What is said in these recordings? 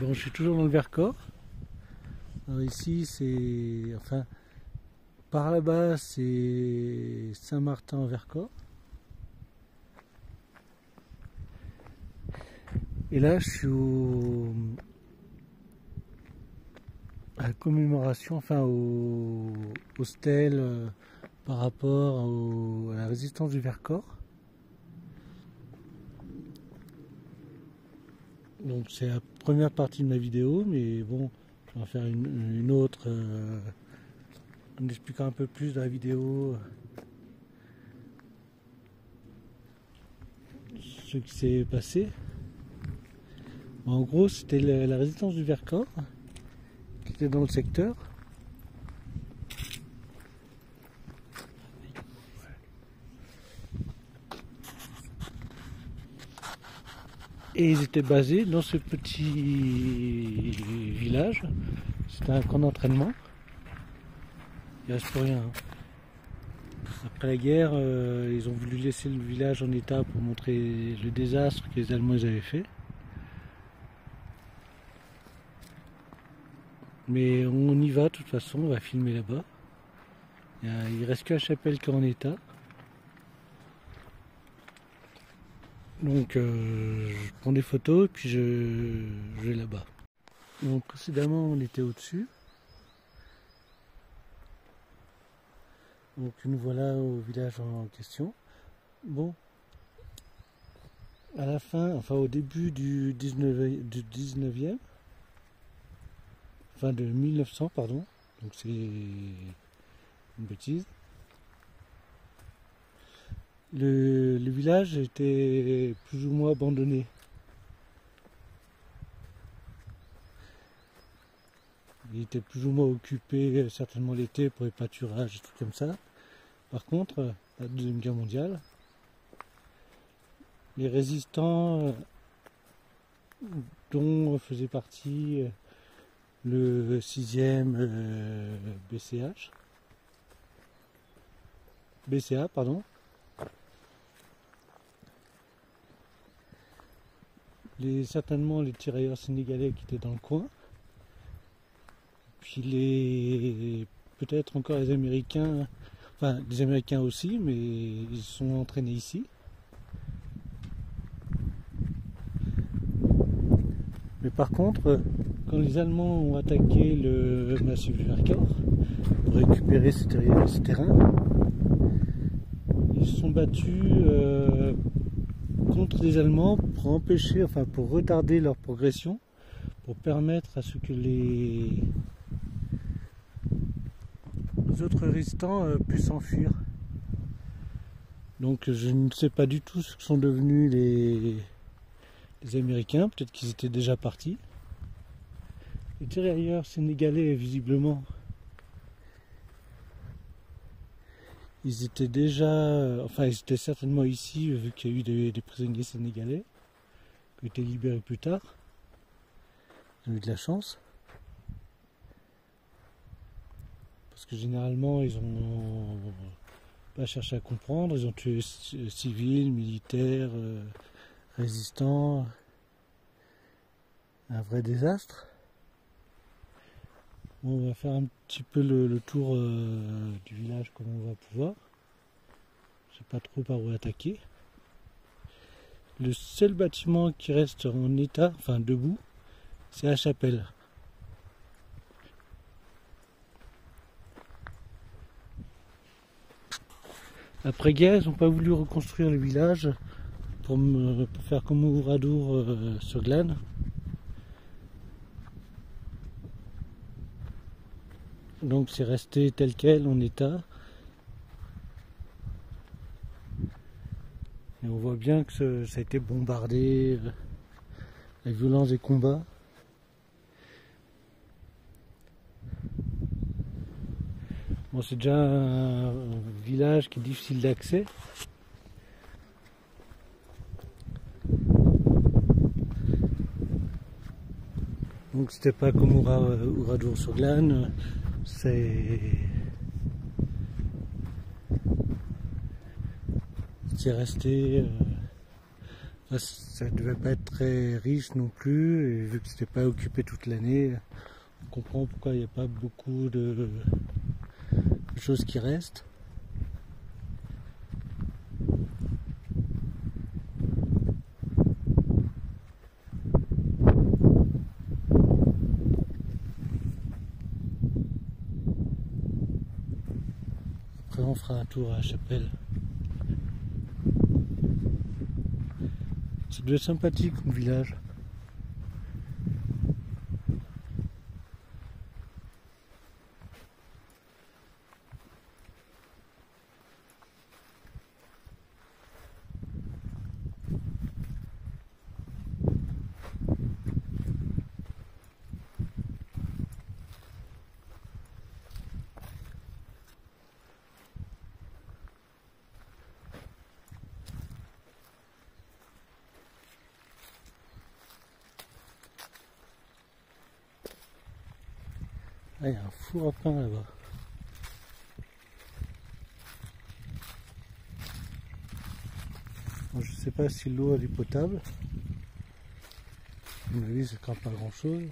Bon, je suis toujours dans le Vercors. Alors ici, c'est... Enfin, par là-bas, c'est Saint-Martin-en-Vercors. Et là, je suis à la commémoration, enfin au stèle par rapport à la résistance du Vercors. Donc c'est la première partie de ma vidéo, mais bon, je vais en faire une autre en expliquant un peu plus dans la vidéo ce qui s'est passé. En gros, c'était la résistance du Vercors qui était dans le secteur. Et ils étaient basés dans ce petit village. C'était un camp d'entraînement. Il reste plus rien. Après la guerre, ils ont voulu laisser le village en état pour montrer le désastre que les Allemands avaient fait. Mais on y va de toute façon, on va filmer là-bas. Il reste que la chapelle qui est en état. Donc je prends des photos et puis je vais là-bas. Donc précédemment on était au-dessus. Donc nous voilà au village en question. Bon, à la fin, enfin au début du 19e, enfin de 1900 pardon, donc c'est une bêtise. Le village était plus ou moins abandonné. Il était plus ou moins occupé certainement l'été pour les pâturages et tout comme ça. Par contre, la Deuxième Guerre mondiale, les résistants dont faisait partie le 6e BCA, pardon. Certainement les tirailleurs sénégalais qui étaient dans le coin, puis peut-être encore les Américains, enfin les Américains aussi, mais ils sont entraînés ici. Mais par contre, quand les Allemands ont attaqué le massif du Vercors pour récupérer ces terrains, ils se sont battus contre les Allemands pour empêcher, enfin pour retarder leur progression, pour permettre à ce que les autres résistants puissent s'enfuir. Donc je ne sais pas du tout ce que sont devenus les Américains, peut-être qu'ils étaient déjà partis. Les tirailleurs sénégalais, visiblement, ils étaient déjà, enfin ils étaient certainement ici, vu qu'il y a eu des prisonniers sénégalais qui ont été libérés plus tard. Ils ont eu de la chance. Parce que généralement ils ont pas cherché à comprendre, ils ont tué civils, militaires, résistants. Un vrai désastre. Bon, on va faire un petit peu le tour du village comme on va pouvoir. Je sais pas trop par où attaquer. Le seul bâtiment qui reste en état, enfin debout, c'est la chapelle. Après-guerre, ils n'ont pas voulu reconstruire le village pour faire comme Oradour sur Glane. Donc c'est resté tel quel en état. Et on voit bien que ça a été bombardé, la violence des combats. Bon, c'est déjà un village qui est difficile d'accès. Donc c'était pas comme Oradour-sur-Glane, c'est resté Ça devait pas être très riche non plus, et vu que c'était pas occupé toute l'année, on comprend pourquoi il n'y a pas beaucoup de choses qui restent. Après on fera un tour à la chapelle. Ça doit être sympathique comme village. Ah, il y a un four à pain là-bas. Bon, je sais pas si l'eau elle est potable. À mon avis, ça craint pas grand chose.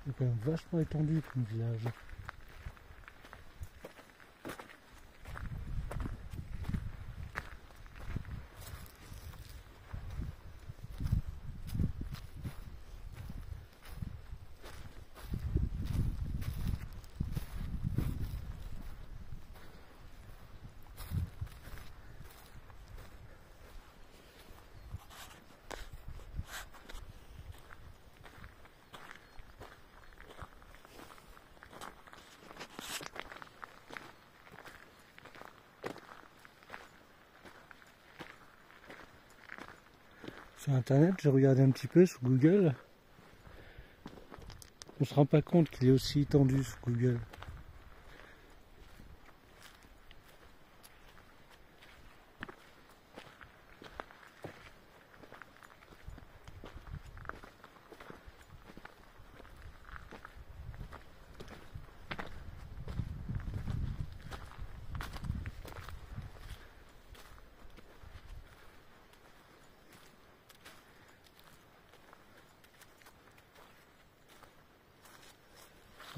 C'est quand même vachement étendu comme village. Sur internet, j'ai regardé un petit peu sur Google. On se rend pas compte qu'il est aussi étendu sur Google.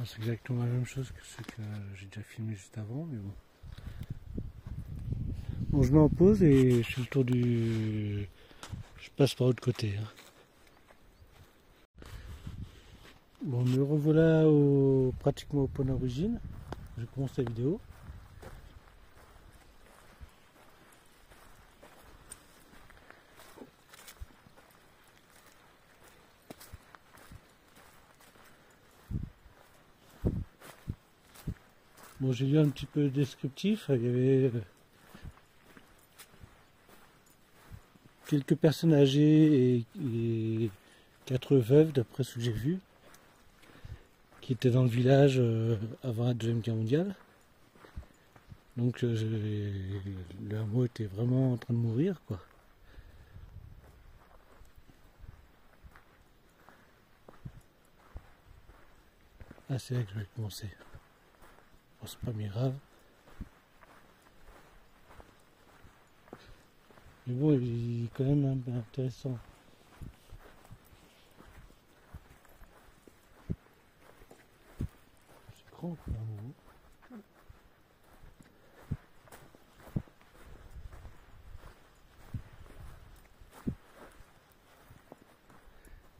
C'est exactement la même chose que ce que j'ai déjà filmé juste avant, mais bon. Bon, je mets en pause et je fais le tour du... Je passe par l'autre côté. Hein. Bon, me revoilà pratiquement au point d'origine. Je commence la vidéo. Bon, j'ai lu un petit peu descriptif. Il y avait quelques personnes âgées et 4 veuves, d'après ce que j'ai vu, qui étaient dans le village avant la Deuxième Guerre mondiale. Donc le hameau était vraiment en train de mourir, quoi. Ah, c'est là que je vais commencer. Bon, c'est pas bien grave. Mais bon, il est quand même un peu intéressant. C'est grand, quoi, un hameau.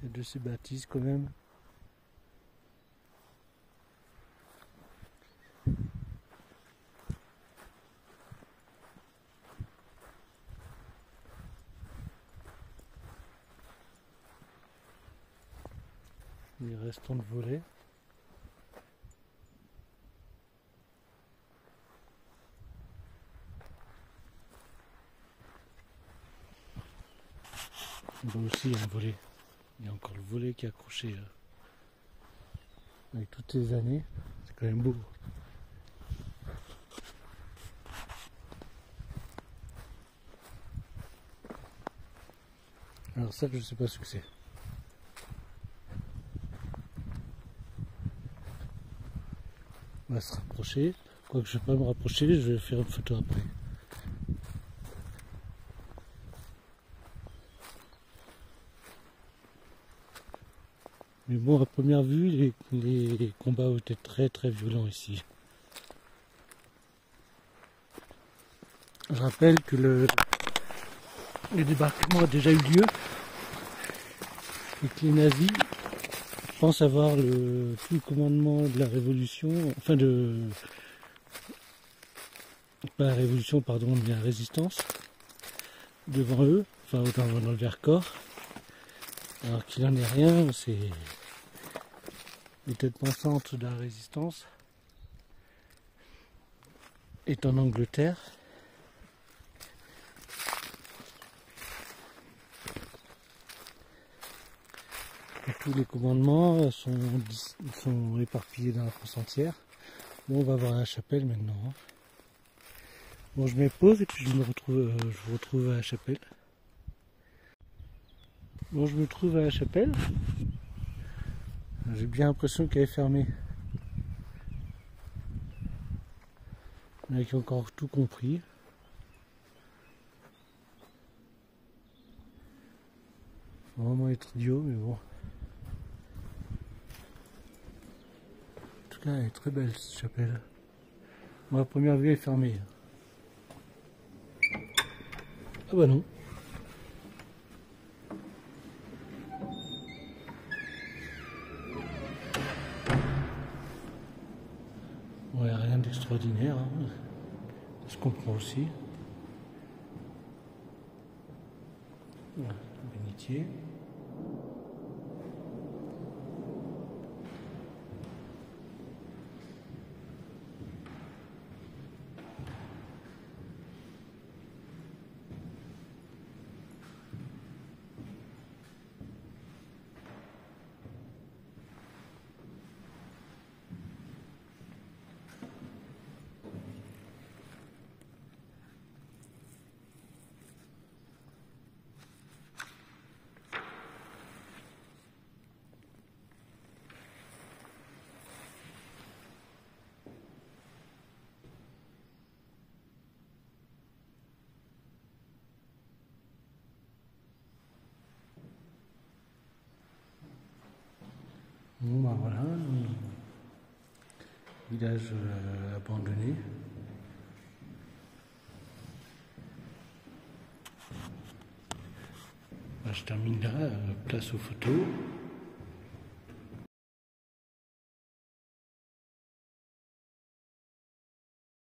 Il y a de ces bâtisses quand même. Les restants de volets. On voit aussi un volet. Il y a encore le volet qui est accroché avec toutes ces années. C'est quand même beau. Alors ça, je sais pas ce que c'est. On va se rapprocher. Quoique je ne vais pas me rapprocher, je vais faire une photo après. Mais bon, à première vue, les combats ont été très très violents ici. Je rappelle que le débarquement a déjà eu lieu et que les nazis pensent avoir tout le commandement de la révolution, enfin pas la révolution, pardon, mais la résistance devant eux, enfin dans le Vercors, alors qu'il n'en est rien. C'est les têtes pensantes de la résistance est en Angleterre. Et tous les commandements sont éparpillés dans la France entière. Bon, on va voir la chapelle maintenant. Bon, je mets pause et puis je vous retrouve à la chapelle. Bon, je me trouve à la chapelle. J'ai bien l'impression qu'elle est fermée. Il y en a qui ont encore tout compris. Faut vraiment être idiot, mais bon. En tout cas, elle est très belle cette chapelle. Moi, la première vue est fermée. Ah bah non. Ouais, rien d'extraordinaire. Hein. Ça se comprend aussi. Voilà, bénitier. Bon bah voilà, village abandonné. Bah, je termine là, place aux photos.